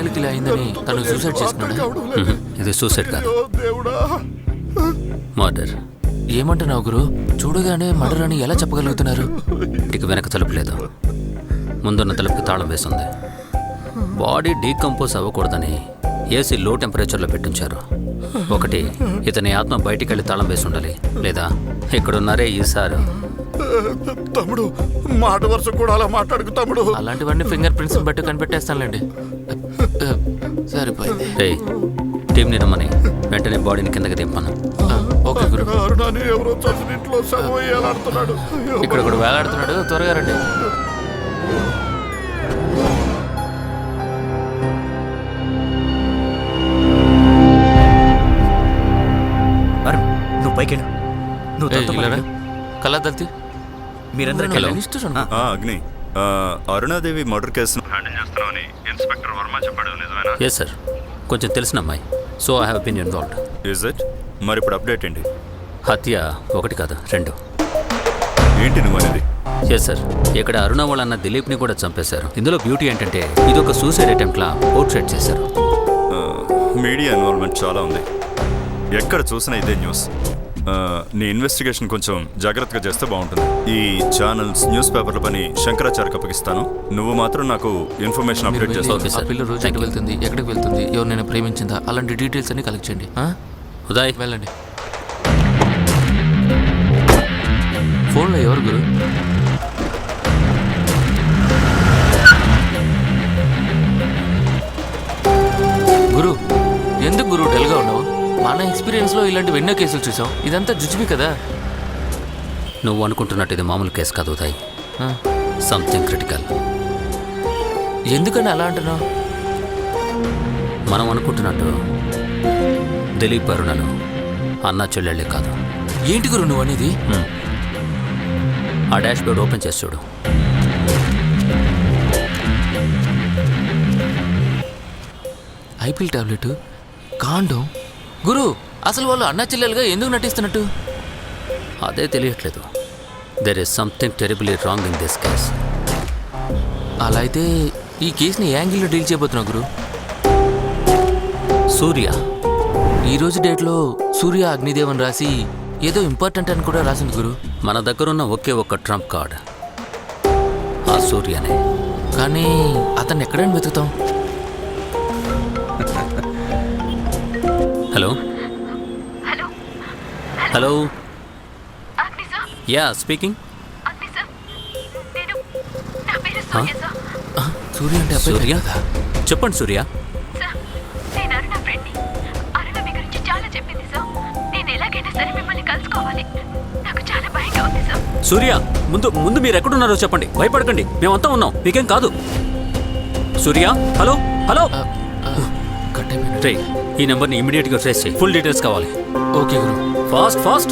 చెల్లెలకి ఇలా అయిందని తను సూసైడ్ చేసుకున్నాడు. ఇది సూసైడ్ కాదు, మర్డర్. ఏమంటున్నావు గురు? చూడగానే మర్డర్ అని ఎలా చెప్పగలుగుతున్నారు? ఇంటికి వెనక తలుపు లేదు, ముందున్న తలుపుకి తాళం వేస్తుంది. బాడీ డీకంపోజ్ అవ్వకూడదని ఏసీ లో టెంపరేచర్లో పెట్టించారు. ఒకటి, ఇతని ఆత్మ బయటికి వెళ్ళి తాళం వేసి ఉండాలి, లేదా ఇక్కడున్నారే ఈసారి. తమ్ముడు మాట వరుస కూడా అలా మాట్లాడుకు తమ్ముడు. అలాంటివన్నీ ఫింగర్ ప్రింట్స్ బట్టి కనిపెట్టేస్తానులేండి. సరిపోయింది. టీంని రమ్మని వెంటనే బాడీని కిందకి దింపను. ఓకే గురు. అరుణాని ఎవరో చచ్చిన ఇంట్లో శవం వేయాలంటున్నాడు. ఇక్కడ కూడా వేలాడుతున్నాడు, త్వరగా రండి. నువ్వు పైకి కళా దల్తి అగ్ని, అరుణాదేవి మర్డర్ కేసును హ్యాండిల్ చేస్తున్నామని ఇన్స్పెక్టర్ వర్మ చెప్పాడు, నిజమేనా? ఎస్ సార్, కొంచెం తెలిసిన అమ్మాయి, so I have been involved. Is it? మరి ఇప్పుడు అప్డేట్ ఏంటి? హత్య ఒకటి కాదు, 2. ఏంటి నువ్వు అనేది? ఎస్ సార్, ఇక్కడ అరుణ వాళ్ళన్న దిలీప్ని కూడా చంపేశారు. ఇందులో బ్యూటీ ఏంటంటే ఇది ఒక సూసైడ్ అటెంప్ట్లా పోర్ట్రేట్ చేశారు. మీడియా ఇన్వాల్వ్మెంట్ చాలా ఉంది, ఎక్కడ చూసినా ఇదే న్యూస్. నీ ఇన్వెస్టిగేషన్ కొంచెం జాగ్రత్తగా చేస్తే బాగుంటుంది. ఈ ఛానల్స్, న్యూస్ పేపర్ల పని శంకరాచార్యకి అప్పగిస్తాను. నువ్వు మాత్రం నాకు ఇన్ఫర్మేషన్ అప్డేట్ చేస్తావు. పిల్ల రోజు ఎక్కడికి వెళ్తుంది, ఎక్కడికి వెళ్తుంది, ఎవరినైనా ప్రేమించిందా, అలాంటి డీటెయిల్స్ అన్ని కలెక్ట్ చేయండి. ఉదయ్ వెళ్ళండి. ఫోన్లో ఎవరు గురు? గురు, ఎందుకు గురు డల్గా ఉన్నావు? మన ఎక్స్పీరియన్స్లో ఇలాంటివి ఎన్నో కేసులు చూసాం. ఇదంతా జుజుబి కదా. నువ్వు అనుకుంటున్నట్టు ఇది మామూలు కేసు కాదు ఉదయ్, సంథింగ్ క్రిటికల్. ఎందుకని అలా అంటున్నావు? మనం అనుకుంటున్నట్టు దిలీప్ అరుణలు అన్నా చెల్లెళ్ళే కాదు. ఏంటి గురు నువ్వు అనేది? ఆ డాష్ బోర్డ్ ఓపెన్ చేసి చూడు. ఐపీఎల్ టాబ్లెట్, కాండం. గురు, అసలు వాళ్ళు అన్నా చెల్లెలుగా ఎందుకు నటిస్తున్నట్టు? అదే తెలియట్లేదు. There is something terribly wrong in this case. అలా అయితే ఈ కేసుని ఏ యాంగిల్లో డీల్ చేయబోతున్నావు గురు? సూర్య, ఈరోజు డేట్లో సూర్య అగ్నిదేవన్ రాసి ఏదో ఇంపార్టెంట్ అని కూడా రాసింది గురు. మన దగ్గరున్న ఒకే ఒక్క ట్రంప్ కార్డ్ ఆ సూర్యనే. కానీ అతన్ని ఎక్కడైనా వెతుకుతాం. హలో హలో హలో, అగ్ని సార్. Yeah speaking. అగ్ని సార్, నా పేరు సూర్య సార్. సూర్య అంటే అబ్బాయి సూర్య? కదా? చెప్పండి సూర్య. సార్, నేను అరుణ ఫ్రెండ్ని. అరుణ మీ గురించి చాలా చెప్పింది సార్. నేను ఎలాగైనా సరే మిమ్మల్ని కలుసుకోవాలి. నాకు చాలా భయంగా ఉంది సార్. సూర్య, ముందు మీరు ఎక్కడున్నారో చెప్పండి, భయపడకండి, మేమంతా ఉన్నాం, మీకేం కాదు. సూర్య, హలో హలో. కట్ అయిపోయినట్టు. రే, ఈ నెంబర్ని ఇమీడియట్గా ట్రేస్ చేయి, ఫుల్ డీటెయిల్స్ కావాలి. ఓకే గురు. Fast fast.